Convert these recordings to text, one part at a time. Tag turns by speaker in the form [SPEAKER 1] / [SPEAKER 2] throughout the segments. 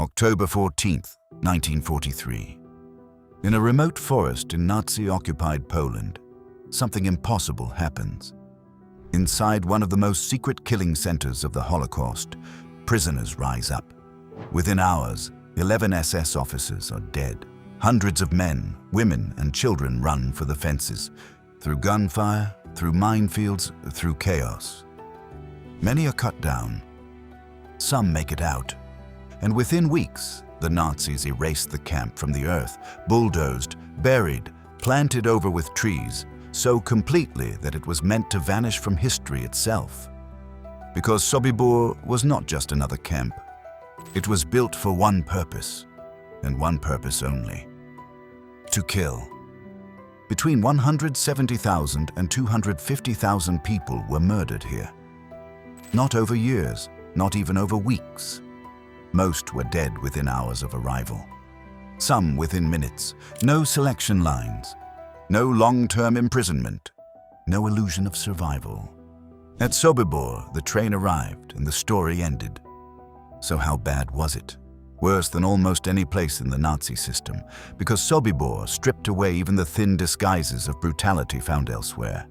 [SPEAKER 1] October 14, 1943. In a remote forest in Nazi-occupied Poland, something impossible happens. Inside one of the most secret killing centers of the Holocaust, prisoners rise up. Within hours, 11 SS officers are dead. Hundreds of men, women, and children run for the fences, through gunfire, through minefields, through chaos. Many are cut down. Some make it out. And within weeks, the Nazis erased the camp from the earth, bulldozed, buried, planted over with trees, so completely that it was meant to vanish from history itself. Because Sobibor was not just another camp. It was built for one purpose, and one purpose only: to kill. Between 170,000 and 250,000 people were murdered here. Not over years, not even over weeks. Most were dead within hours of arrival. Some within minutes. No selection lines. No long-term imprisonment. No illusion of survival. At Sobibor, the train arrived and the story ended. So how bad was it? Worse than almost any place in the Nazi system, because Sobibor stripped away even the thin disguises of brutality found elsewhere.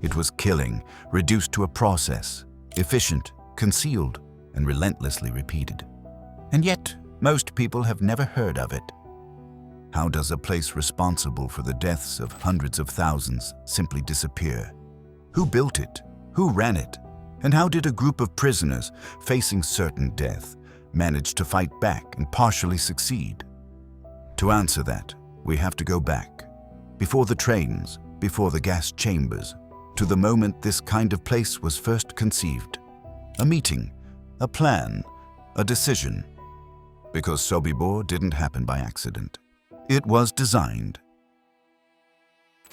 [SPEAKER 1] It was killing, reduced to a process, efficient, concealed, and relentlessly repeated. And yet, most people have never heard of it. How does a place responsible for the deaths of hundreds of thousands simply disappear? Who built it? Who ran it? And how did a group of prisoners facing certain death manage to fight back and partially succeed? To answer that, we have to go back, before the trains, before the gas chambers, to the moment this kind of place was first conceived. A meeting, a plan, a decision. Because Sobibor didn't happen by accident. It was designed.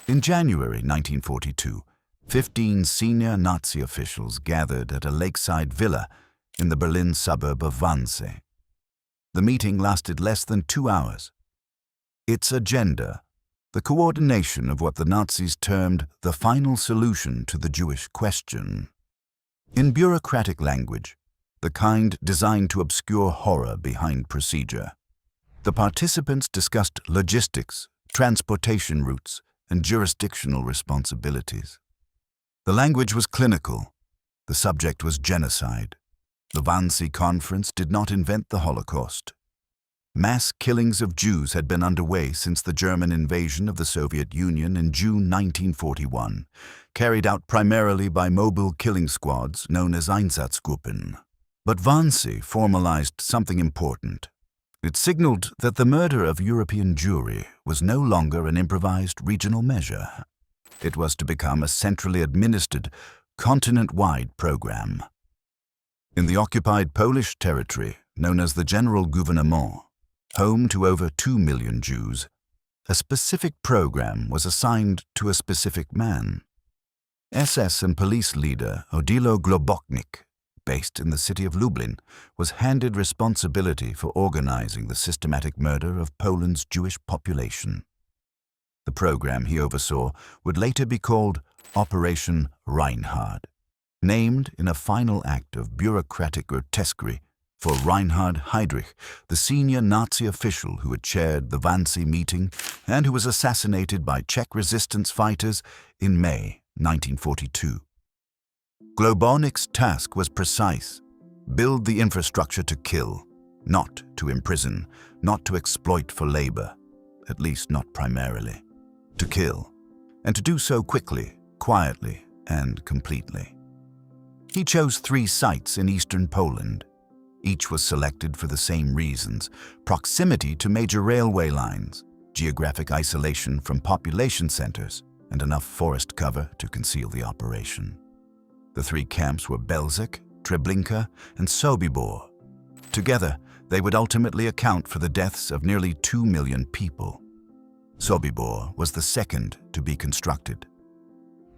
[SPEAKER 1] In January 1942, 15 senior Nazi officials gathered at a lakeside villa in the Berlin suburb of Wannsee. The meeting lasted less than 2 hours. Its agenda, the coordination of what the Nazis termed the final solution to the Jewish question. In bureaucratic language, the kind designed to obscure horror behind procedure. The participants discussed logistics, transportation routes, and jurisdictional responsibilities. The language was clinical. The subject was genocide. The Wannsee Conference did not invent the Holocaust. Mass killings of Jews had been underway since the German invasion of the Soviet Union in June 1941, carried out primarily by mobile killing squads known as Einsatzgruppen. But Wannsee formalized something important. It signaled that the murder of European Jewry was no longer an improvised regional measure. It was to become a centrally administered, continent-wide program. In the occupied Polish territory, known as the General Gouvernement, home to over 2 million Jews, a specific program was assigned to a specific man. SS and police leader Odilo Globoknik, based in the city of Lublin, was handed responsibility for organizing the systematic murder of Poland's Jewish population. The program he oversaw would later be called Operation Reinhard, named in a final act of bureaucratic grotesquerie for Reinhard Heydrich, the senior Nazi official who had chaired the Wannsee meeting and who was assassinated by Czech resistance fighters in May 1942. Globoknik's task was precise: build the infrastructure to kill, not to imprison, not to exploit for labor, at least not primarily. To kill, and to do so quickly, quietly, and completely. He chose 3 sites in eastern Poland. Each was selected for the same reasons: proximity to major railway lines, geographic isolation from population centers, and enough forest cover to conceal the operation. The 3 camps were Belzec, Treblinka, and Sobibor. Together, they would ultimately account for the deaths of nearly 2 million people. Sobibor was the second to be constructed.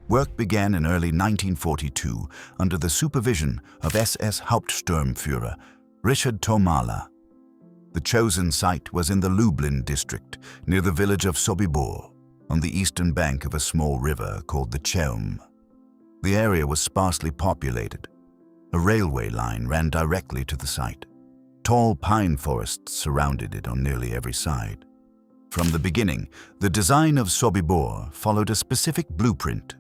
[SPEAKER 1] Work began in early 1942 under the supervision of SS Hauptsturmführer Richard Tomala. The chosen site was in the Lublin district, near the village of Sobibor, on the eastern bank of a small river called the Chełm. The area was sparsely populated. A railway line ran directly to the site. Tall pine forests surrounded it on nearly every side. From the beginning, the design of Sobibor followed a specific blueprint,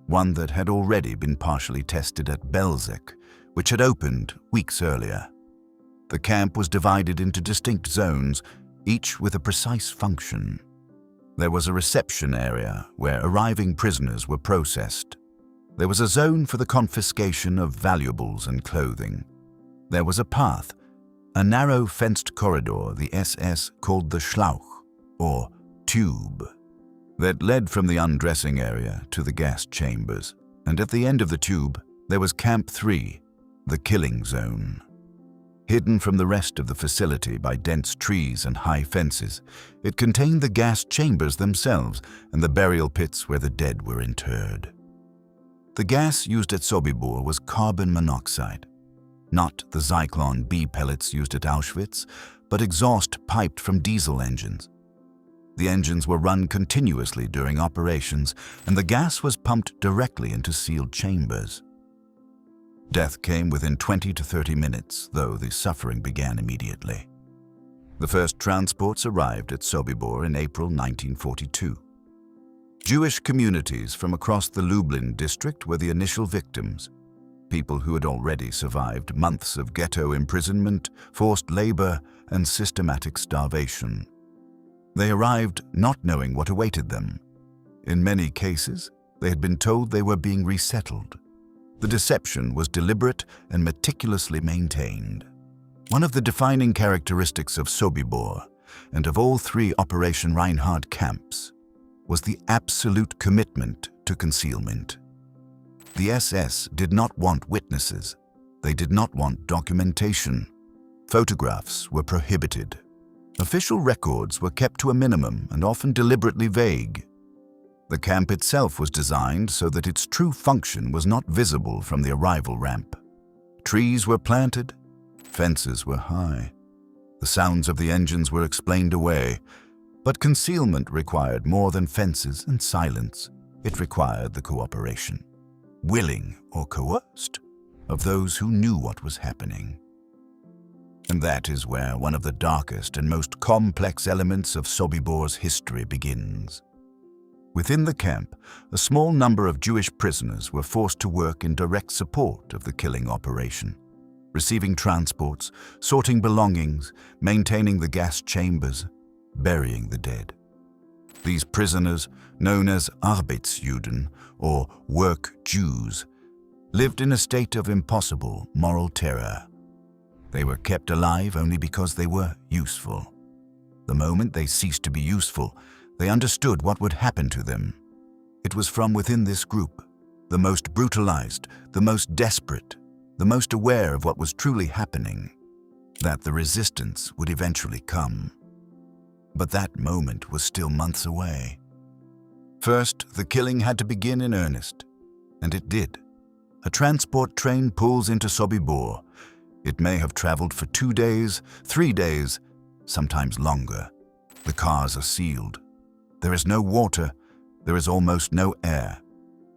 [SPEAKER 1] one that had already been partially tested at Belzec, which had opened weeks earlier. The camp was divided into distinct zones, each with a precise function. There was a reception area where arriving prisoners were processed. There was a zone for the confiscation of valuables and clothing. There was a path, a narrow fenced corridor the SS called the Schlauch, or tube, that led from the undressing area to the gas chambers. And at the end of the tube, there was Camp 3, the killing zone. Hidden from the rest of the facility by dense trees and high fences, it contained the gas chambers themselves and the burial pits where the dead were interred. The gas used at Sobibor was carbon monoxide, not the Zyklon B pellets used at Auschwitz, but exhaust piped from diesel engines. The engines were run continuously during operations, and the gas was pumped directly into sealed chambers. Death came within 20 to 30 minutes, though the suffering began immediately. The first transports arrived at Sobibor in April 1942. Jewish communities from across the Lublin district were the initial victims, people who had already survived months of ghetto imprisonment, forced labor, and systematic starvation. They arrived not knowing what awaited them. In many cases, they had been told they were being resettled. The deception was deliberate and meticulously maintained. One of the defining characteristics of Sobibor, and of all three Operation Reinhard camps, was the absolute commitment to concealment. The SS did not want witnesses. They did not want documentation. Photographs were prohibited. Official records were kept to a minimum and often deliberately vague. The camp itself was designed so that its true function was not visible from the arrival ramp. Trees were planted, fences were high. The sounds of the engines were explained away, but concealment required more than fences and silence. It required the cooperation, willing or coerced, of those who knew what was happening. And that is where one of the darkest and most complex elements of Sobibor's history begins. Within the camp, a small number of Jewish prisoners were forced to work in direct support of the killing operation, receiving transports, sorting belongings, maintaining the gas chambers, burying the dead. These prisoners, known as Arbeitsjuden, or work Jews, lived in a state of impossible moral terror. They were kept alive only because they were useful. The moment they ceased to be useful, they understood what would happen to them. It was from within this group, the most brutalized, the most desperate, the most aware of what was truly happening, that the resistance would eventually come. But that moment was still months away. First, the killing had to begin in earnest, and it did. A transport train pulls into Sobibor. It may have traveled for 2 days, 3 days, sometimes longer. The cars are sealed. There is no water, there is almost no air.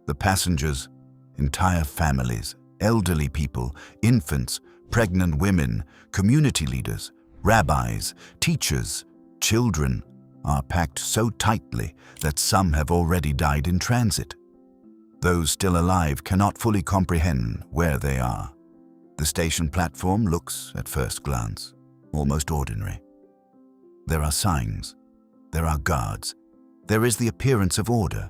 [SPEAKER 1] The passengers, entire families, elderly people, infants, pregnant women, community leaders, rabbis, teachers, children, are packed so tightly that some have already died in transit. Those still alive cannot fully comprehend where they are. The station platform looks, at first glance, almost ordinary. There are signs, there are guards, there is the appearance of order.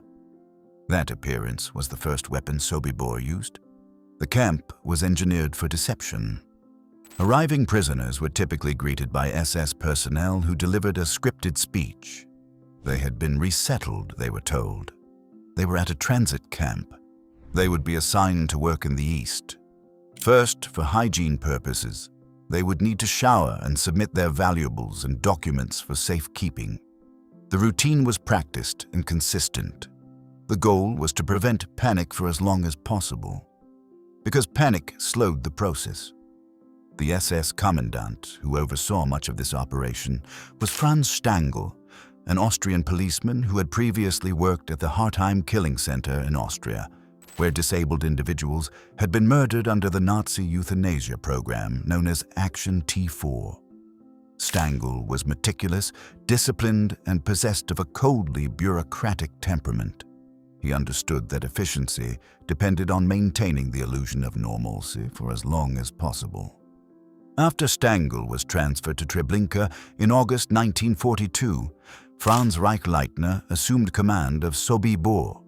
[SPEAKER 1] That appearance was the first weapon Sobibor used. The camp was engineered for deception. Arriving prisoners were typically greeted by SS personnel who delivered a scripted speech. They had been resettled, they were told. They were at a transit camp. They would be assigned to work in the east. First, for hygiene purposes, they would need to shower and submit their valuables and documents for safekeeping. The routine was practiced and consistent. The goal was to prevent panic for as long as possible, because panic slowed the process. The SS commandant, who oversaw much of this operation, was Franz Stangl, an Austrian policeman who had previously worked at the Hartheim killing center in Austria where disabled individuals had been murdered under the Nazi euthanasia program known as Action T4. Stangl was meticulous, disciplined, and possessed of a coldly bureaucratic temperament. He understood that efficiency depended on maintaining the illusion of normalcy for as long as possible. After Stangl was transferred to Treblinka in August 1942, Franz Reichleitner assumed command of Sobibor,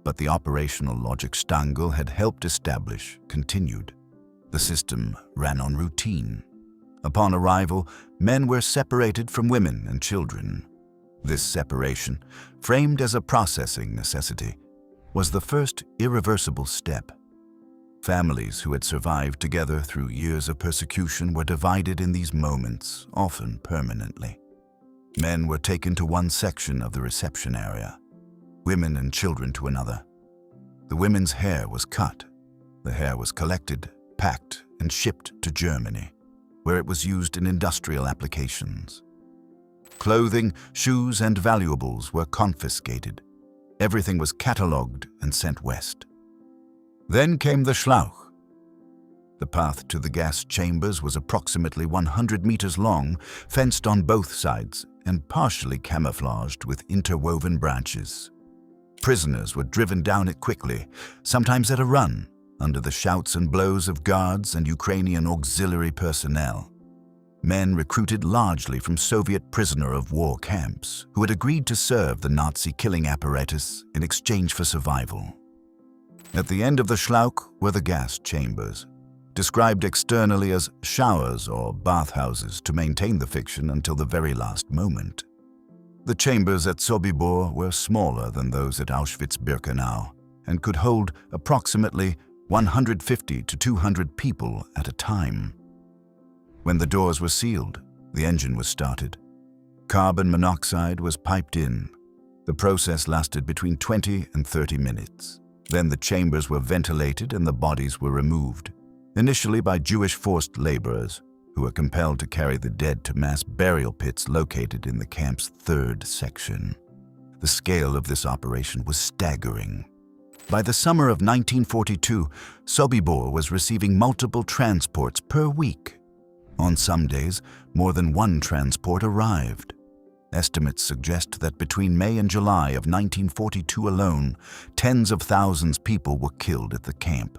[SPEAKER 1] but the operational logic Stangl had helped establish continued. The system ran on routine. Upon arrival, men were separated from women and children. This separation, framed as a processing necessity, was the first irreversible step. Families who had survived together through years of persecution were divided in these moments, often permanently. Men were taken to one section of the reception area, women and children to another. The women's hair was cut. The hair was collected, packed, and shipped to Germany, where it was used in industrial applications. Clothing, shoes, and valuables were confiscated. Everything was catalogued and sent west. Then came the Schlauch. The path to the gas chambers was approximately 100 meters long, fenced on both sides, and partially camouflaged with interwoven branches. Prisoners were driven down it quickly, sometimes at a run, under the shouts and blows of guards and Ukrainian auxiliary personnel. Men recruited largely from Soviet prisoner-of-war camps who had agreed to serve the Nazi killing apparatus in exchange for survival. At the end of the Schlauch were the gas chambers, described externally as showers or bathhouses to maintain the fiction until the very last moment. The chambers at Sobibor were smaller than those at Auschwitz-Birkenau and could hold approximately 150 to 200 people at a time. When the doors were sealed, the engine was started. Carbon monoxide was piped in. The process lasted between 20 and 30 minutes. Then the chambers were ventilated and the bodies were removed, initially by Jewish forced laborers, who were compelled to carry the dead to mass burial pits located in the camp's third section. The scale of this operation was staggering. By the summer of 1942, Sobibor was receiving multiple transports per week. On some days, more than one transport arrived. Estimates suggest that between May and July of 1942 alone, tens of thousands of people were killed at the camp.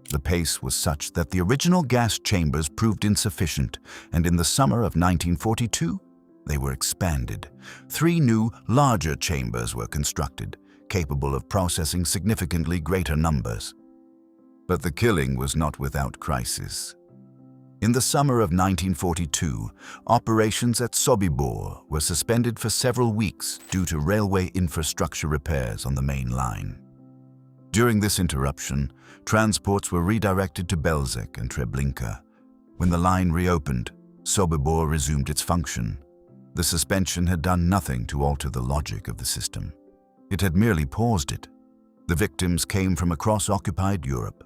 [SPEAKER 1] The pace was such that the original gas chambers proved insufficient, and in the summer of 1942, they were expanded. 3 new, larger chambers were constructed, capable of processing significantly greater numbers. But the killing was not without crisis. In the summer of 1942, operations at Sobibor were suspended for several weeks due to railway infrastructure repairs on the main line. During this interruption, transports were redirected to Belzec and Treblinka. When the line reopened, Sobibor resumed its function. The suspension had done nothing to alter the logic of the system. It had merely paused it. The victims came from across occupied Europe.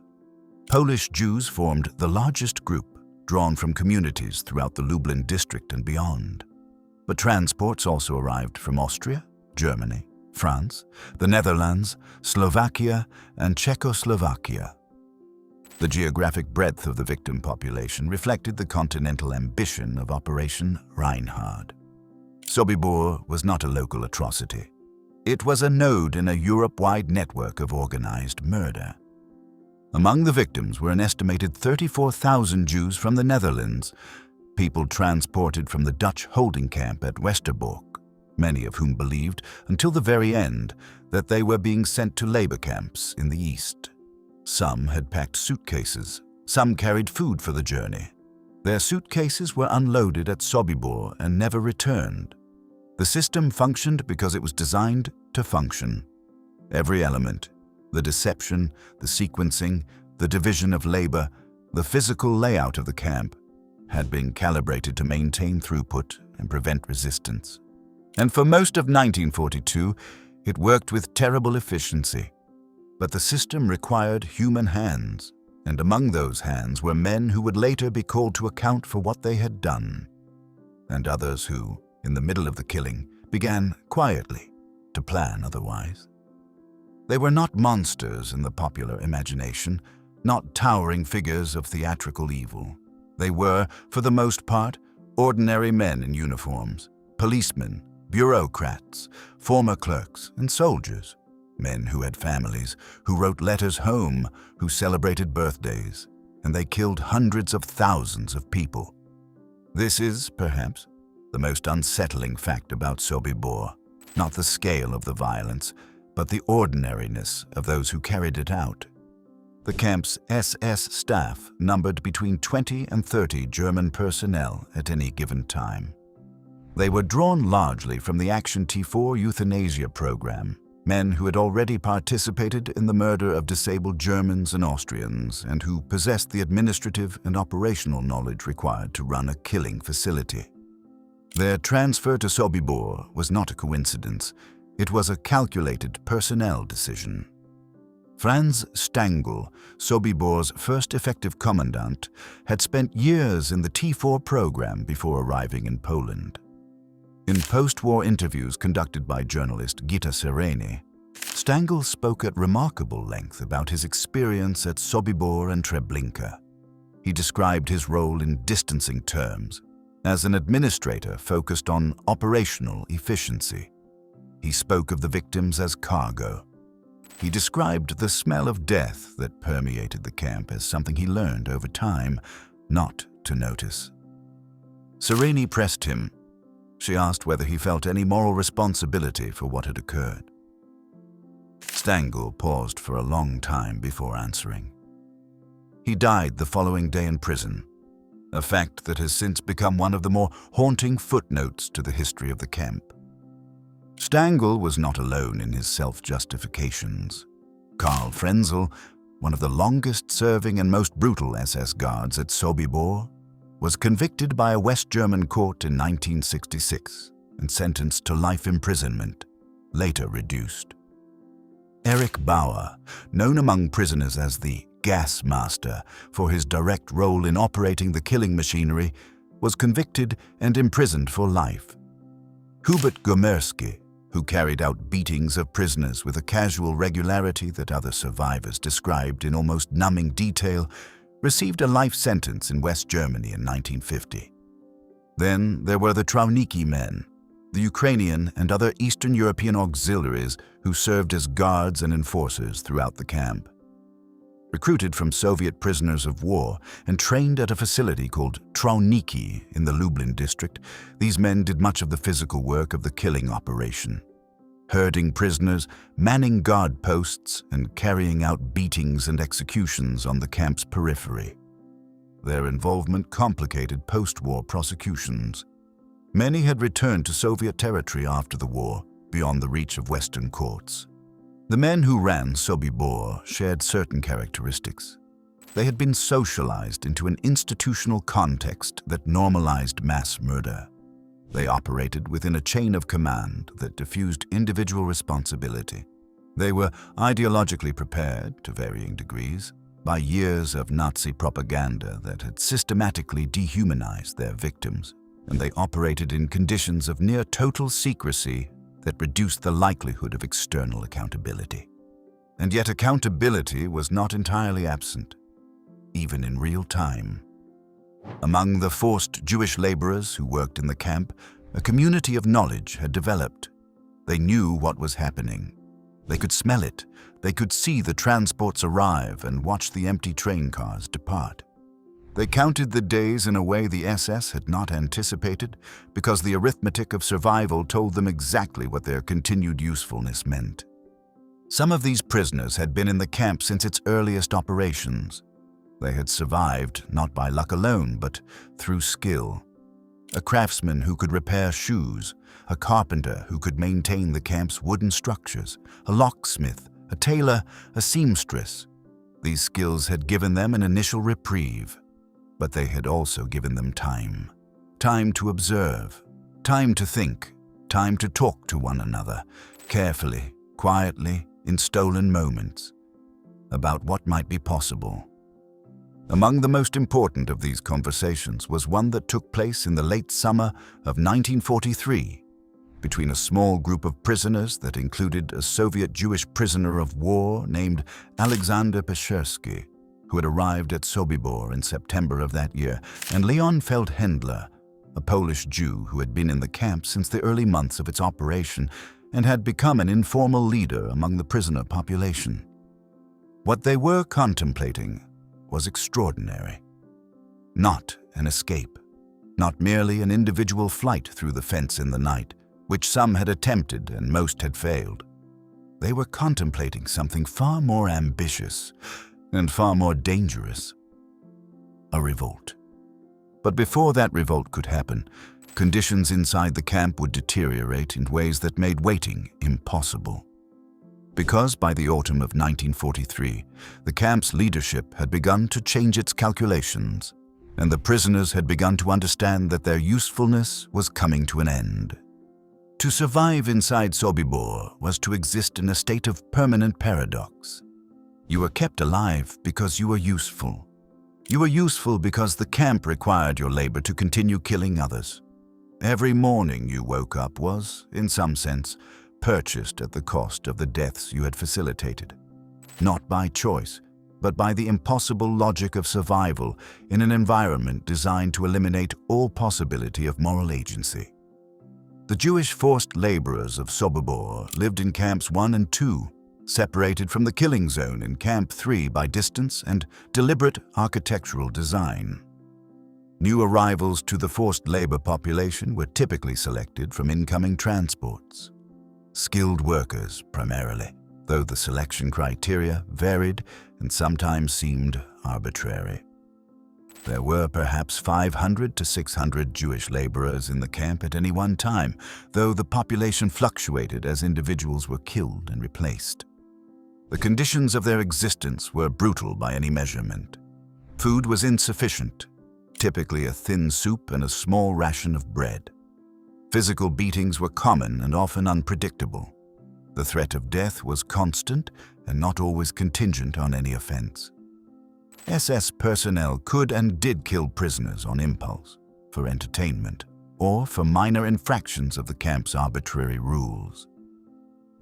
[SPEAKER 1] Polish Jews formed the largest group, drawn from communities throughout the Lublin district and beyond. But transports also arrived from Austria, Germany, France, the Netherlands, Slovakia, and Czechoslovakia. The geographic breadth of the victim population reflected the continental ambition of Operation Reinhard. Sobibor was not a local atrocity. It was a node in a Europe-wide network of organized murder. Among the victims were an estimated 34,000 Jews from the Netherlands, people transported from the Dutch holding camp at Westerbork, many of whom believed, until the very end, that they were being sent to labor camps in the east. Some had packed suitcases, some carried food for the journey. Their suitcases were unloaded at Sobibor and never returned. The system functioned because it was designed to function. Every element, the deception, the sequencing, the division of labor, the physical layout of the camp, had been calibrated to maintain throughput and prevent resistance. And for most of 1942, it worked with terrible efficiency. But the system required human hands, and among those hands were men who would later be called to account for what they had done, and others who, in the middle of the killing, began quietly to plan otherwise. They were not monsters in the popular imagination, not towering figures of theatrical evil. They were, for the most part, ordinary men in uniforms, policemen, bureaucrats, former clerks, and soldiers. Men who had families, who wrote letters home, who celebrated birthdays, and they killed hundreds of thousands of people. This is, perhaps, the most unsettling fact about Sobibor, not the scale of the violence, but the ordinariness of those who carried it out. The camp's SS staff numbered between 20 and 30 German personnel at any given time. They were drawn largely from the Action T4 euthanasia program, men who had already participated in the murder of disabled Germans and Austrians and who possessed the administrative and operational knowledge required to run a killing facility. Their transfer to Sobibor was not a coincidence. It was a calculated personnel decision. Franz Stangl, Sobibor's first effective commandant, had spent years in the T4 program before arriving in Poland. In post-war interviews conducted by journalist Gita Sereni, Stangl spoke at remarkable length about his experience at Sobibor and Treblinka. He described his role in distancing terms, as an administrator focused on operational efficiency. He spoke of the victims as cargo. He described the smell of death that permeated the camp as something he learned over time not to notice. Sereni pressed him. She asked whether he felt any moral responsibility for what had occurred. Stangl paused for a long time before answering. He died the following day in prison, a fact that has since become one of the more haunting footnotes to the history of the camp. Stangl was not alone in his self-justifications. Karl Frenzel, one of the longest-serving and most brutal SS guards at Sobibor, was convicted by a West German court in 1966 and sentenced to life imprisonment, later reduced. Erich Bauer, known among prisoners as the gas master for his direct role in operating the killing machinery, was convicted and imprisoned for life. Hubert Gomersky, who carried out beatings of prisoners with a casual regularity that other survivors described in almost numbing detail, received a life sentence in West Germany in 1950. Then there were the Trauniki men, the Ukrainian and other Eastern European auxiliaries who served as guards and enforcers throughout the camp. Recruited from Soviet prisoners of war and trained at a facility called Trauniki in the Lublin district, these men did much of the physical work of the killing operation, herding prisoners, manning guard posts, and carrying out beatings and executions on the camp's periphery. Their involvement complicated post-war prosecutions. Many had returned to Soviet territory after the war, beyond the reach of Western courts. The men who ran Sobibor shared certain characteristics. They had been socialized into an institutional context that normalized mass murder. They operated within a chain of command that diffused individual responsibility. They were ideologically prepared, to varying degrees, by years of Nazi propaganda that had systematically dehumanized their victims, and they operated in conditions of near total secrecy that reduced the likelihood of external accountability. And yet accountability was not entirely absent, even in real time. Among the forced Jewish laborers who worked in the camp, a community of knowledge had developed. They knew what was happening. They could smell it. They could see the transports arrive and watch the empty train cars depart. They counted the days in a way the SS had not anticipated because the arithmetic of survival told them exactly what their continued usefulness meant. Some of these prisoners had been in the camp since its earliest operations. They had survived not by luck alone, but through skill. A craftsman who could repair shoes, a carpenter who could maintain the camp's wooden structures, a locksmith, a tailor, a seamstress. These skills had given them an initial reprieve. But they had also given them time. Time to observe, time to think, time to talk to one another, carefully, quietly, in stolen moments, about what might be possible. Among the most important of these conversations was one that took place in the late summer of 1943. between a small group of prisoners that included a Soviet Jewish prisoner of war named Alexander Pechersky, who had arrived at Sobibor in September of that year, and Leon Feldhendler, a Polish Jew who had been in the camp since the early months of its operation and had become an informal leader among the prisoner population. What they were contemplating was extraordinary. Not an escape, not merely an individual flight through the fence in the night, which some had attempted and most had failed. They were contemplating something far more ambitious and far more dangerous: a revolt. But before that revolt could happen, conditions inside the camp would deteriorate in ways that made waiting impossible. Because by the autumn of 1943, the camp's leadership had begun to change its calculations, and the prisoners had begun to understand that their usefulness was coming to an end. To survive inside Sobibor was to exist in a state of permanent paradox. You were kept alive because you were useful. You were useful because the camp required your labor to continue killing others. Every morning you woke up was, in some sense, purchased at the cost of the deaths you had facilitated. Not by choice, but by the impossible logic of survival in an environment designed to eliminate all possibility of moral agency. The Jewish forced laborers of Sobibor lived in Camps 1 and 2, separated from the killing zone in Camp 3 by distance and deliberate architectural design. New arrivals to the forced labor population were typically selected from incoming transports. Skilled workers, primarily, though the selection criteria varied and sometimes seemed arbitrary. There were perhaps 500 to 600 Jewish laborers in the camp at any one time, though the population fluctuated as individuals were killed and replaced. The conditions of their existence were brutal by any measurement. Food was insufficient, typically a thin soup and a small ration of bread. Physical beatings were common and often unpredictable. The threat of death was constant and not always contingent on any offense. SS personnel could and did kill prisoners on impulse, for entertainment, or for minor infractions of the camp's arbitrary rules.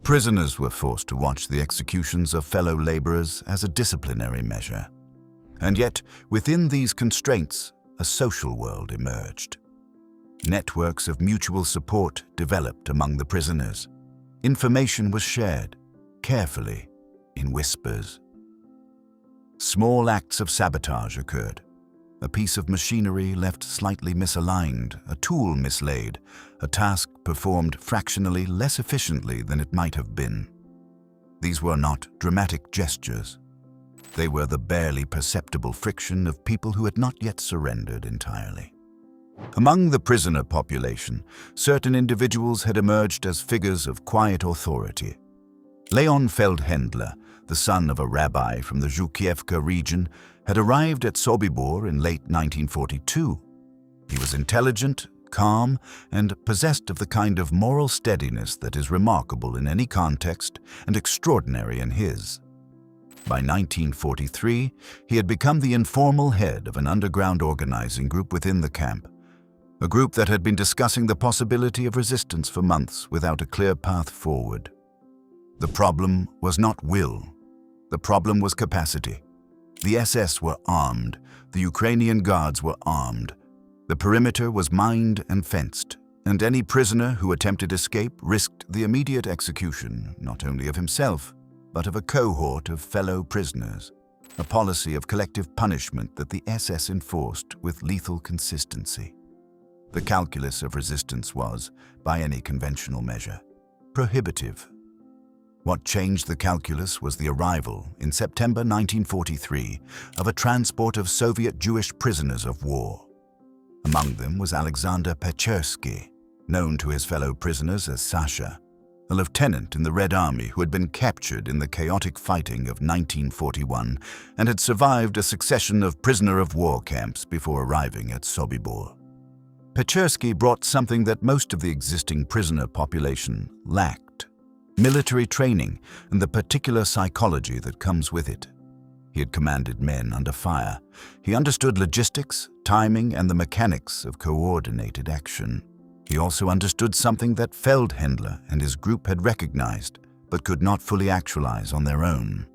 [SPEAKER 1] Prisoners were forced to watch the executions of fellow laborers as a disciplinary measure. And yet, within these constraints, a social world emerged. Networks of mutual support developed among the prisoners. Information was shared, carefully, in whispers. Small acts of sabotage occurred. A piece of machinery left slightly misaligned, a tool mislaid, a task performed fractionally less efficiently than it might have been. These were not dramatic gestures. They were the barely perceptible friction of people who had not yet surrendered entirely. Among the prisoner population, certain individuals had emerged as figures of quiet authority. Leon Feldhendler, the son of a rabbi from the Zhukievka region, had arrived at Sobibor in late 1942. He was intelligent, calm, and possessed of the kind of moral steadiness that is remarkable in any context and extraordinary in his. By 1943, he had become the informal head of an underground organizing group within the camp, a group that had been discussing the possibility of resistance for months without a clear path forward. The problem was not will. The problem was capacity. The SS were armed. The Ukrainian guards were armed. The perimeter was mined and fenced, and any prisoner who attempted escape risked the immediate execution not only of himself, but of a cohort of fellow prisoners, a policy of collective punishment that the SS enforced with lethal consistency. The calculus of resistance was, by any conventional measure, prohibitive. What changed the calculus was the arrival, in September 1943, of a transport of Soviet Jewish prisoners of war. Among them was Alexander Pechersky, known to his fellow prisoners as Sasha, a lieutenant in the Red Army who had been captured in the chaotic fighting of 1941 and had survived a succession of prisoner-of-war camps before arriving at Sobibor. Pechersky brought something that most of the existing prisoner population lacked: military training and the particular psychology that comes with it. He had commanded men under fire. He understood logistics, timing, and the mechanics of coordinated action. He also understood something that Feldhendler and his group had recognized, but could not fully actualize on their own.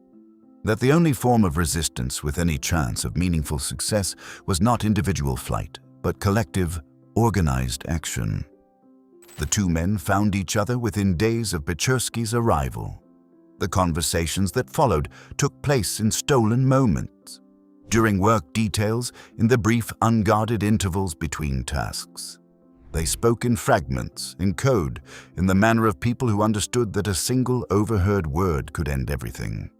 [SPEAKER 1] That the only form of resistance with any chance of meaningful success was not individual flight, but collective, organized action. The two men found each other within days of Pechersky's arrival. The conversations that followed took place in stolen moments, during work details, in the brief, unguarded intervals between tasks. They spoke in fragments, in code, in the manner of people who understood that a single overheard word could end everything.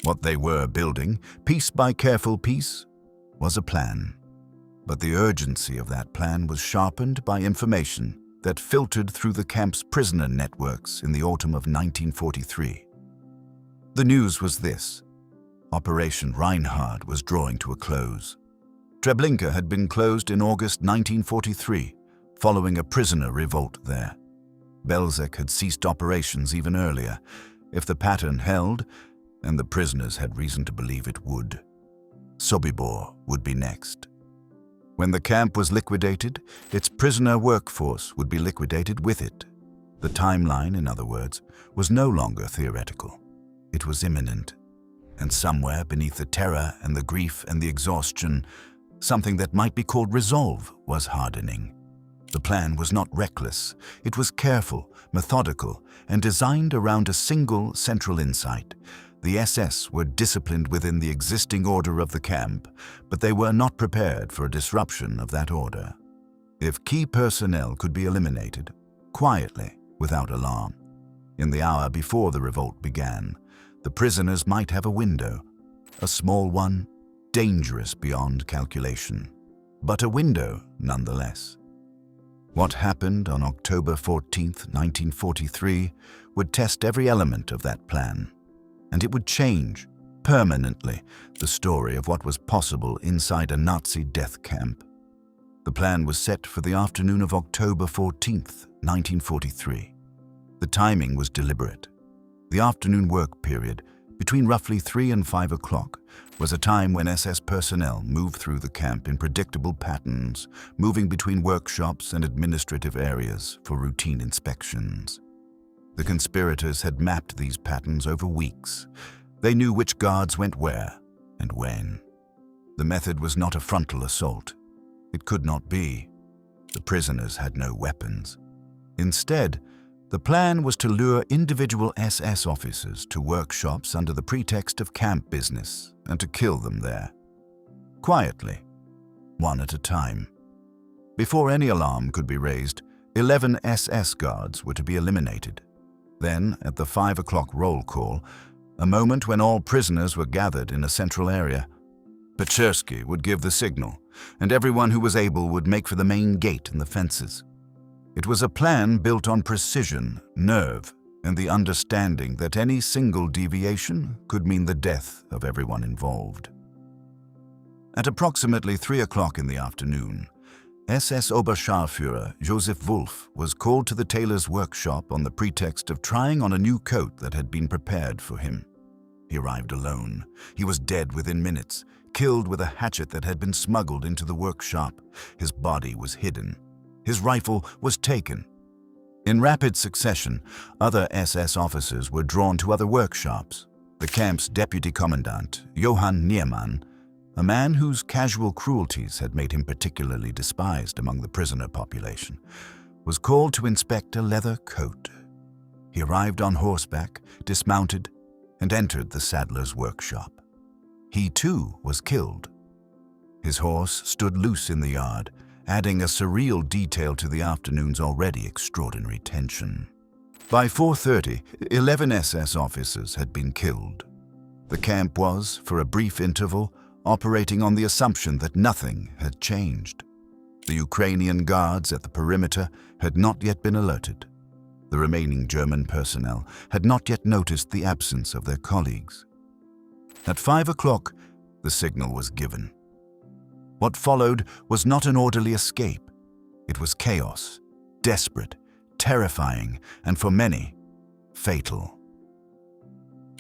[SPEAKER 1] What they were building, piece by careful piece, was a plan. But the urgency of that plan was sharpened by information that filtered through the camp's prisoner networks in the autumn of 1943. The news was this: Operation Reinhard was drawing to a close. Treblinka had been closed in August 1943, following a prisoner revolt there. Belzec had ceased operations even earlier. If the pattern held, and the prisoners had reason to believe it would, Sobibor would be next. When the camp was liquidated, its prisoner workforce would be liquidated with it. The timeline, in other words, was no longer theoretical. It was imminent. And somewhere beneath the terror and the grief and the exhaustion, something that might be called resolve was hardening. The plan was not reckless. It was careful, methodical, and designed around a single central insight. The SS were disciplined within the existing order of the camp, but they were not prepared for a disruption of that order. If key personnel could be eliminated, quietly, without alarm, in the hour before the revolt began, the prisoners might have a window, a small one, dangerous beyond calculation, but a window nonetheless. What happened on October 14, 1943, would test every element of that plan. And it would change, permanently, the story of what was possible inside a Nazi death camp. The plan was set for the afternoon of October 14, 1943. The timing was deliberate. The afternoon work period, between roughly 3 and 5 o'clock, was a time when SS personnel moved through the camp in predictable patterns, moving between workshops and administrative areas for routine inspections. The conspirators had mapped these patterns over weeks. They knew which guards went where and when. The method was not a frontal assault. It could not be. The prisoners had no weapons. Instead, the plan was to lure individual SS officers to workshops under the pretext of camp business and to kill them there. Quietly, one at a time. Before any alarm could be raised, 11 SS guards were to be eliminated. Then, at the 5 o'clock roll call, a moment when all prisoners were gathered in a central area, Pechersky would give the signal, and everyone who was able would make for the main gate and the fences. It was a plan built on precision, nerve, and the understanding that any single deviation could mean the death of everyone involved. At approximately 3 o'clock in the afternoon, SS Oberscharführer Joseph Wolf was called to the tailor's workshop on the pretext of trying on a new coat that had been prepared for him. He arrived alone. He was dead within minutes, killed with a hatchet that had been smuggled into the workshop. His body was hidden. His rifle was taken. In rapid succession, other SS officers were drawn to other workshops. The camp's deputy commandant, Johann Niemann, a man whose casual cruelties had made him particularly despised among the prisoner population, was called to inspect a leather coat. He arrived on horseback, dismounted, and entered the saddler's workshop. He too was killed. His horse stood loose in the yard, adding a surreal detail to the afternoon's already extraordinary tension. By 4:30, 11 SS officers had been killed. The camp was, for a brief interval, operating on the assumption that nothing had changed. The Ukrainian guards at the perimeter had not yet been alerted. The remaining German personnel had not yet noticed the absence of their colleagues. At 5 o'clock, the signal was given. What followed was not an orderly escape. It was chaos, desperate, terrifying, and for many, fatal.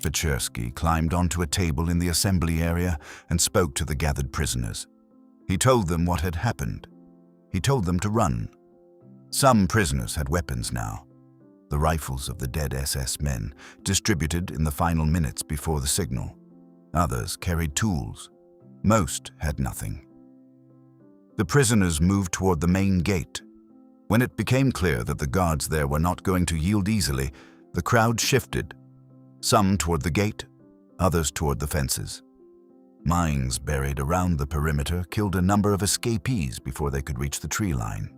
[SPEAKER 1] Pechersky climbed onto a table in the assembly area and spoke to the gathered prisoners. He told them what had happened. He told them to run. Some prisoners had weapons now, the rifles of the dead SS men, distributed in the final minutes before the signal. Others carried tools. Most had nothing. The prisoners moved toward the main gate. When it became clear that the guards there were not going to yield easily, the crowd shifted, some toward the gate, others toward the fences. Mines buried around the perimeter killed a number of escapees before they could reach the tree line.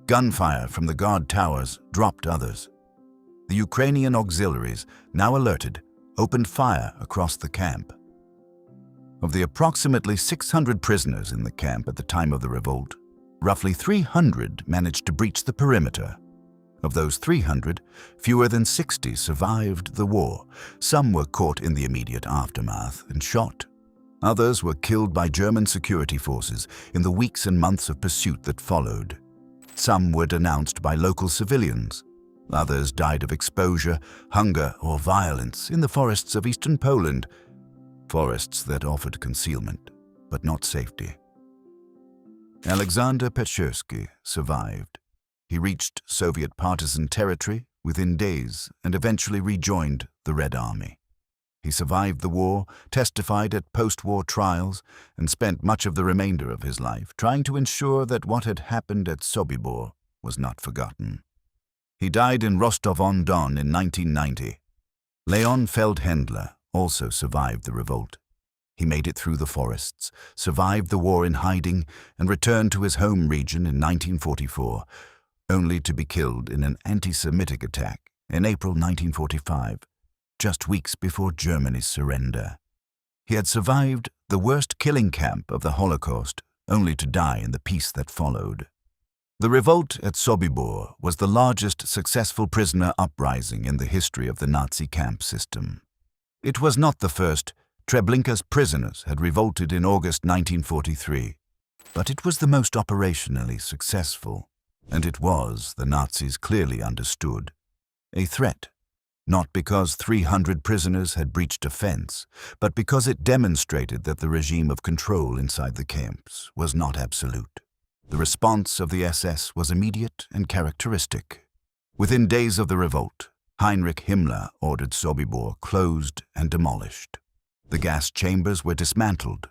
[SPEAKER 1] Gunfire from the guard towers dropped others. The Ukrainian auxiliaries, now alerted, opened fire across the camp. Of the approximately 600 prisoners in the camp at the time of the revolt, roughly 300 managed to breach the perimeter. Of those 300, fewer than 60 survived the war. Some were caught in the immediate aftermath and shot. Others were killed by German security forces in the weeks and months of pursuit that followed. Some were denounced by local civilians. Others died of exposure, hunger, or violence in the forests of eastern Poland, forests that offered concealment, but not safety. Alexander Petchersky survived. He reached Soviet partisan territory within days and eventually rejoined the Red Army. He survived the war, testified at post-war trials, and spent much of the remainder of his life trying to ensure that what had happened at Sobibor was not forgotten. He died in Rostov-on-Don in 1990. Leon Feldhendler also survived the revolt. He made it through the forests, survived the war in hiding, and returned to his home region in 1944, only to be killed in an anti-Semitic attack in April 1945, just weeks before Germany's surrender. He had survived the worst killing camp of the Holocaust, only to die in the peace that followed. The revolt at Sobibor was the largest successful prisoner uprising in the history of the Nazi camp system. It was not the first. Treblinka's prisoners had revolted in August 1943, but it was the most operationally successful, and it was, the Nazis clearly understood, a threat, not because 300 prisoners had breached a fence, but because it demonstrated that the regime of control inside the camps was not absolute. The response of the SS was immediate and characteristic. Within days of the revolt, Heinrich Himmler ordered Sobibor closed and demolished. The gas chambers were dismantled.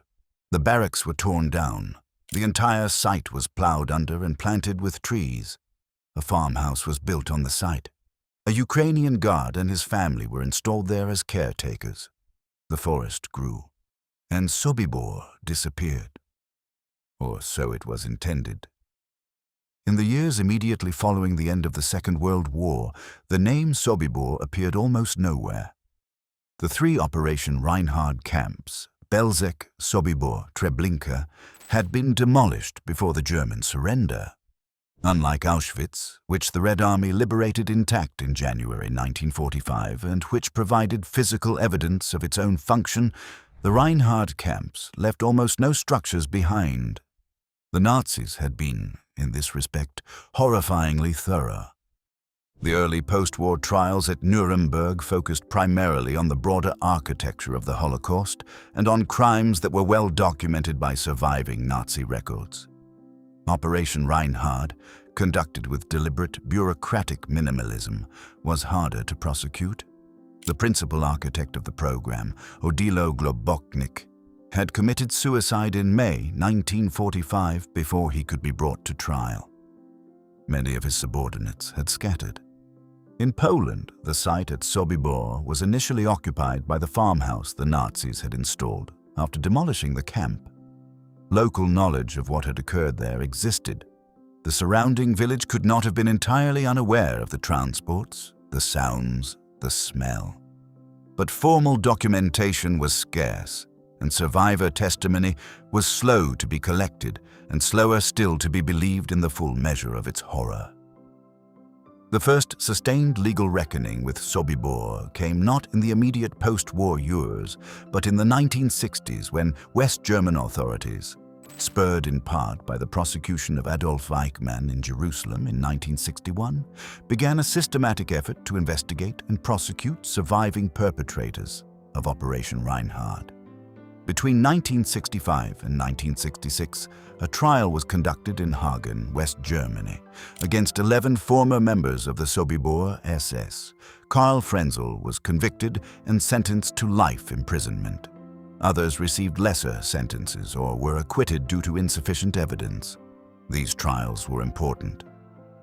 [SPEAKER 1] The barracks were torn down. The entire site was plowed under and planted with trees. A farmhouse was built on the site. A Ukrainian guard and his family were installed there as caretakers. The forest grew, and Sobibor disappeared. Or so it was intended. In the years immediately following the end of the Second World War, the name Sobibor appeared almost nowhere. The three Operation Reinhard camps, Belzec, Sobibor, Treblinka, had been demolished before the German surrender. Unlike Auschwitz, which the Red Army liberated intact in January 1945 and which provided physical evidence of its own function, the Reinhard camps left almost no structures behind. The Nazis had been, in this respect, horrifyingly thorough. The early post-war trials at Nuremberg focused primarily on the broader architecture of the Holocaust and on crimes that were well documented by surviving Nazi records. Operation Reinhard, conducted with deliberate bureaucratic minimalism, was harder to prosecute. The principal architect of the program, Odilo Globoknik, had committed suicide in May 1945 before he could be brought to trial. Many of his subordinates had scattered. In Poland, the site at Sobibor was initially occupied by the farmhouse the Nazis had installed after demolishing the camp. Local knowledge of what had occurred there existed. The surrounding village could not have been entirely unaware of the transports, the sounds, the smell. But formal documentation was scarce, and survivor testimony was slow to be collected and slower still to be believed in the full measure of its horror. The first sustained legal reckoning with Sobibor came not in the immediate post-war years, but in the 1960s when West German authorities, spurred in part by the prosecution of Adolf Eichmann in Jerusalem in 1961, began a systematic effort to investigate and prosecute surviving perpetrators of Operation Reinhard. Between 1965 and 1966, a trial was conducted in Hagen, West Germany, against 11 former members of the Sobibor SS. Karl Frenzel was convicted and sentenced to life imprisonment. Others received lesser sentences or were acquitted due to insufficient evidence. These trials were important.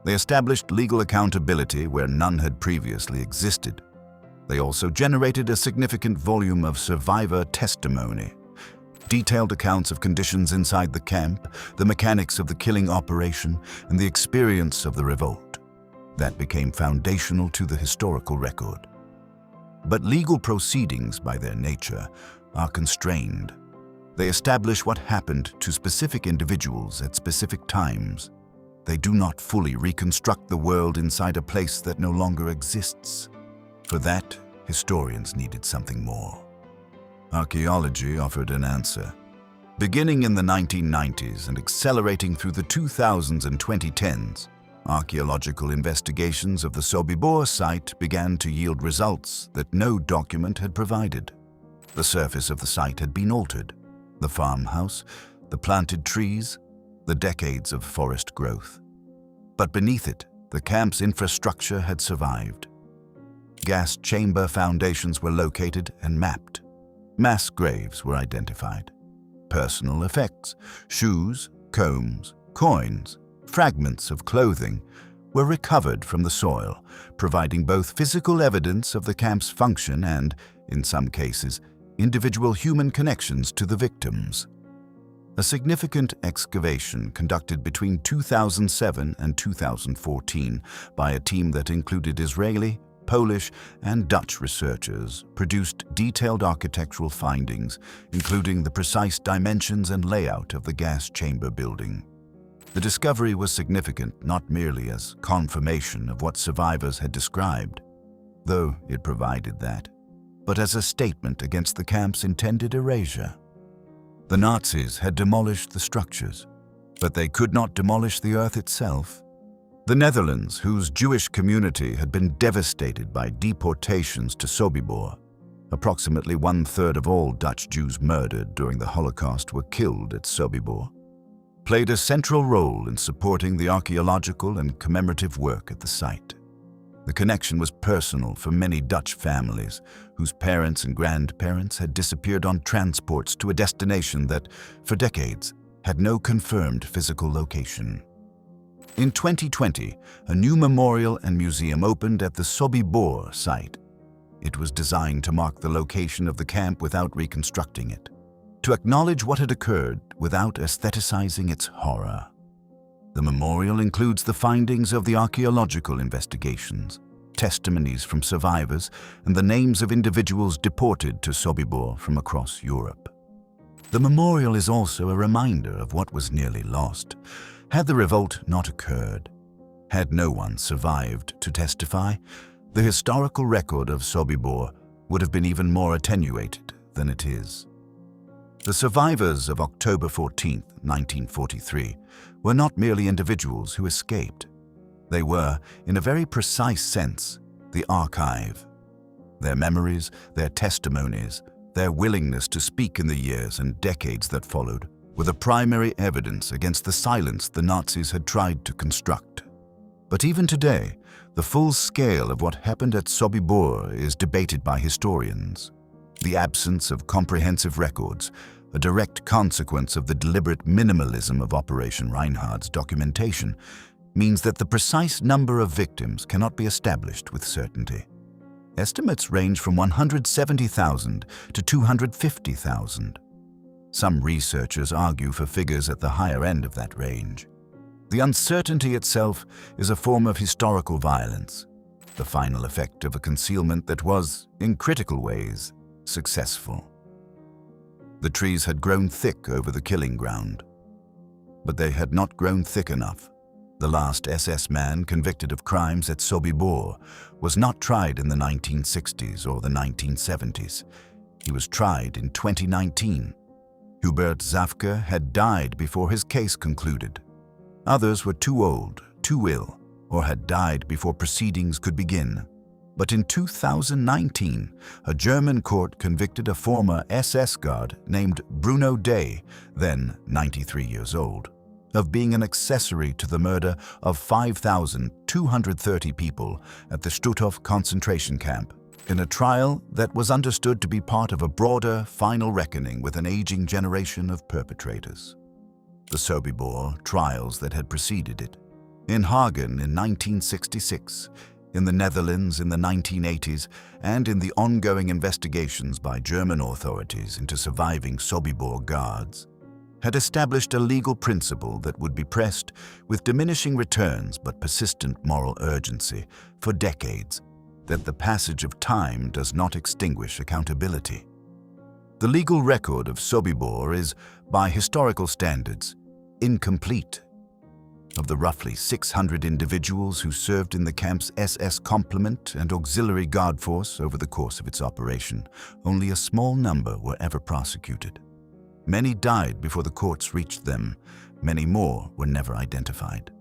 [SPEAKER 1] They established legal accountability where none had previously existed. They also generated a significant volume of survivor testimony, detailed accounts of conditions inside the camp, the mechanics of the killing operation, and the experience of the revolt. That became foundational to the historical record. But legal proceedings, by their nature, are constrained. They establish what happened to specific individuals at specific times. They do not fully reconstruct the world inside a place that no longer exists. For that, historians needed something more. Archaeology offered an answer. Beginning in the 1990s and accelerating through the 2000s and 2010s, archaeological investigations of the Sobibor site began to yield results that no document had provided. The surface of the site had been altered. The farmhouse, the planted trees, the decades of forest growth. But beneath it, the camp's infrastructure had survived. Gas chamber foundations were located and mapped. Mass graves were identified. Personal effects, shoes, combs, coins, fragments of clothing were recovered from the soil, providing both physical evidence of the camp's function and, in some cases, individual human connections to the victims. A significant excavation conducted between 2007 and 2014 by a team that included Israeli, Polish, and Dutch researchers produced detailed architectural findings, including the precise dimensions and layout of the gas chamber building. The discovery was significant not merely as confirmation of what survivors had described, though it provided that, but as a statement against the camp's intended erasure. The Nazis had demolished the structures, but they could not demolish the earth itself. The Netherlands, whose Jewish community had been devastated by deportations to Sobibor, approximately 1/3 of all Dutch Jews murdered during the Holocaust were killed at Sobibor, played a central role in supporting the archaeological and commemorative work at the site. The connection was personal for many Dutch families whose parents and grandparents had disappeared on transports to a destination that, for decades, had no confirmed physical location. In 2020, a new memorial and museum opened at the Sobibor site. It was designed to mark the location of the camp without reconstructing it, to acknowledge what had occurred without aestheticizing its horror. The memorial includes the findings of the archaeological investigations, testimonies from survivors, and the names of individuals deported to Sobibor from across Europe. The memorial is also a reminder of what was nearly lost. Had the revolt not occurred, had no one survived to testify, the historical record of Sobibor would have been even more attenuated than it is. The survivors of October 14, 1943, were not merely individuals who escaped. They were, in a very precise sense, the archive. Their memories, their testimonies, their willingness to speak in the years and decades that followed were the primary evidence against the silence the Nazis had tried to construct. But even today, the full scale of what happened at Sobibor is debated by historians. The absence of comprehensive records, a direct consequence of the deliberate minimalism of Operation Reinhard's documentation, means that the precise number of victims cannot be established with certainty. Estimates range from 170,000 to 250,000. Some researchers argue for figures at the higher end of that range. The uncertainty itself is a form of historical violence, the final effect of a concealment that was, in critical ways, successful. The trees had grown thick over the killing ground, but they had not grown thick enough. The last SS man convicted of crimes at Sobibor was not tried in the 1960s or the 1970s. He was tried in 2019. Hubert Zafke had died before his case concluded. Others were too old, too ill, or had died before proceedings could begin. But in 2019, a German court convicted a former SS guard named Bruno Day, then 93 years old, of being an accessory to the murder of 5,230 people at the Stutthof concentration camp, in a trial that was understood to be part of a broader final reckoning with an aging generation of perpetrators. The Sobibor trials that had preceded it. In Hagen in 1966, in the Netherlands in the 1980s, and in the ongoing investigations by German authorities into surviving Sobibor guards, had established a legal principle that would be pressed with diminishing returns but persistent moral urgency for decades, that the passage of time does not extinguish accountability. The legal record of Sobibor is, by historical standards, incomplete. Of the roughly 600 individuals who served in the camp's SS complement and auxiliary guard force over the course of its operation, only a small number were ever prosecuted. Many died before the courts reached them. Many more were never identified.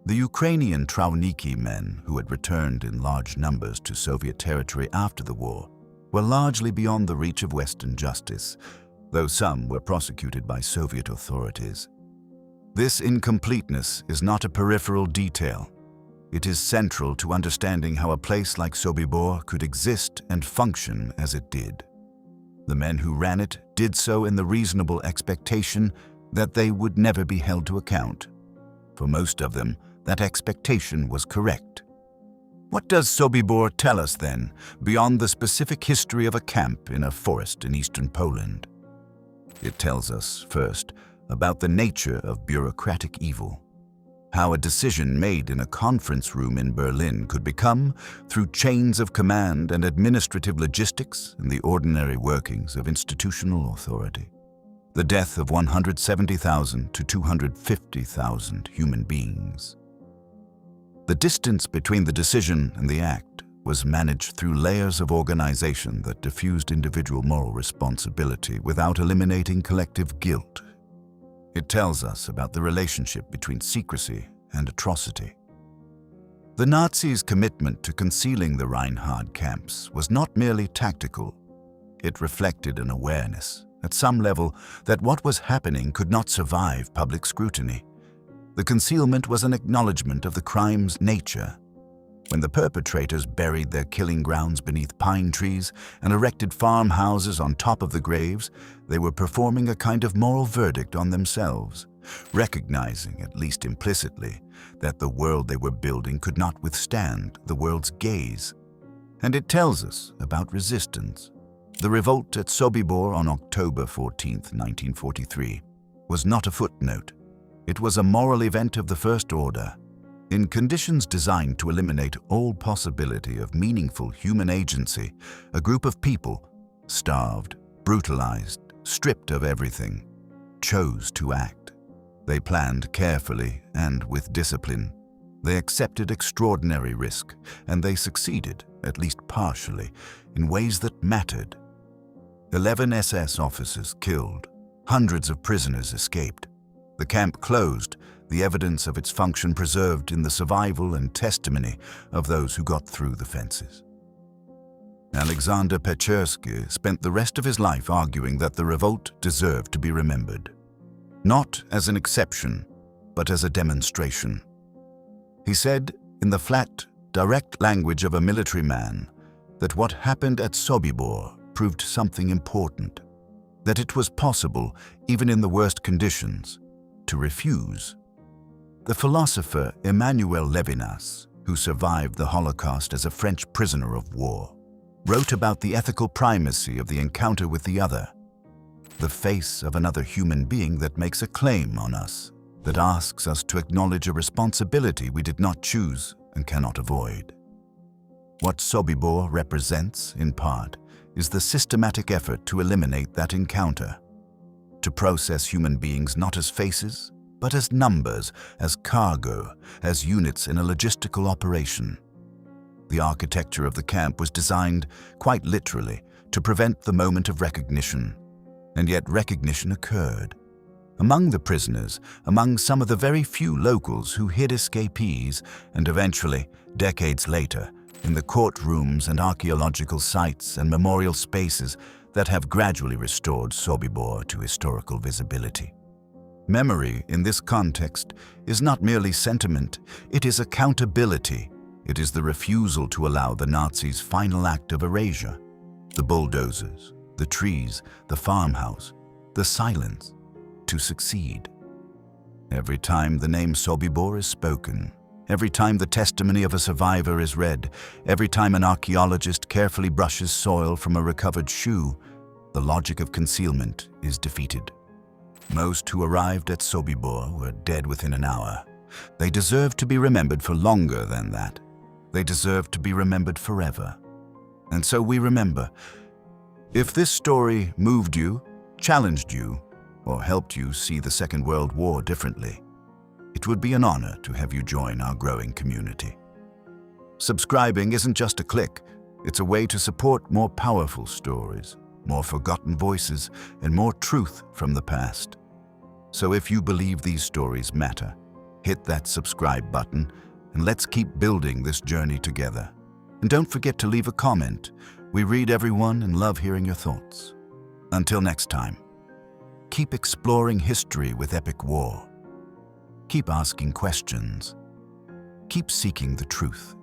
[SPEAKER 1] The Ukrainian Trawniki men who had returned in large numbers to Soviet territory after the war were largely beyond the reach of Western justice, though some were prosecuted by Soviet authorities. This incompleteness is not a peripheral detail. It is central to understanding how a place like Sobibor could exist and function as it did. The men who ran it did so in the reasonable expectation that they would never be held to account. For most of them, that expectation was correct. What does Sobibor tell us then, beyond the specific history of a camp in a forest in eastern Poland? It tells us, first, about the nature of bureaucratic evil. How a decision made in a conference room in Berlin could become, through chains of command and administrative logistics and the ordinary workings of institutional authority, the death of 170,000 to 250,000 human beings. The distance between the decision and the act was managed through layers of organization that diffused individual moral responsibility without eliminating collective guilt. It tells us about the relationship between secrecy and atrocity. The Nazis' commitment to concealing the Reinhard camps was not merely tactical. It reflected an awareness, at some level, that what was happening could not survive public scrutiny. The concealment was an acknowledgement of the crime's nature. When the perpetrators buried their killing grounds beneath pine trees and erected farmhouses on top of the graves, they were performing a kind of moral verdict on themselves, recognizing, at least implicitly, that the world they were building could not withstand the world's gaze. And it tells us about resistance. The revolt at Sobibor on October 14, 1943, was not a footnote. It was a moral event of the first order. In conditions designed to eliminate all possibility of meaningful human agency, a group of people, starved, brutalized, stripped of everything, chose to act. They planned carefully and with discipline. They accepted extraordinary risk, and they succeeded, at least partially, in ways that mattered. 11 SS officers killed, hundreds of prisoners escaped. The camp closed, the evidence of its function preserved in the survival and testimony of those who got through the fences. Alexander Pechersky spent the rest of his life arguing that the revolt deserved to be remembered, not as an exception, but as a demonstration. He said, in the flat, direct language of a military man, that what happened at Sobibor proved something important, that it was possible, even in the worst conditions, to refuse. The philosopher Emmanuel Levinas, who survived the Holocaust as a French prisoner of war, wrote about the ethical primacy of the encounter with the other, the face of another human being that makes a claim on us, that asks us to acknowledge a responsibility we did not choose and cannot avoid. What Sobibor represents, in part, is the systematic effort to eliminate that encounter, to process human beings not as faces, but as numbers, as cargo, as units in a logistical operation. The architecture of the camp was designed, quite literally, to prevent the moment of recognition, and yet recognition occurred. Among the prisoners, among some of the very few locals who hid escapees and eventually, decades later, in the courtrooms and archaeological sites and memorial spaces that have gradually restored Sobibor to historical visibility. Memory, in this context, is not merely sentiment, it is accountability. It is the refusal to allow the Nazis' final act of erasure, the bulldozers, the trees, the farmhouse, the silence, to succeed. Every time the name Sobibor is spoken, every time the testimony of a survivor is read, every time an archaeologist carefully brushes soil from a recovered shoe, the logic of concealment is defeated. Most who arrived at Sobibor were dead within an hour. They deserve to be remembered for longer than that. They deserve to be remembered forever. And so we remember. If this story moved you, challenged you, or helped you see the Second World War differently, it would be an honor to have you join our growing community. Subscribing isn't just a click, it's a way to support more powerful stories, more forgotten voices, and more truth from the past. So if you believe these stories matter, hit that subscribe button and let's keep building this journey together. And don't forget to leave a comment. We read everyone and love hearing your thoughts. Until next time, keep exploring history with Epic War. Keep asking questions. Keep seeking the truth.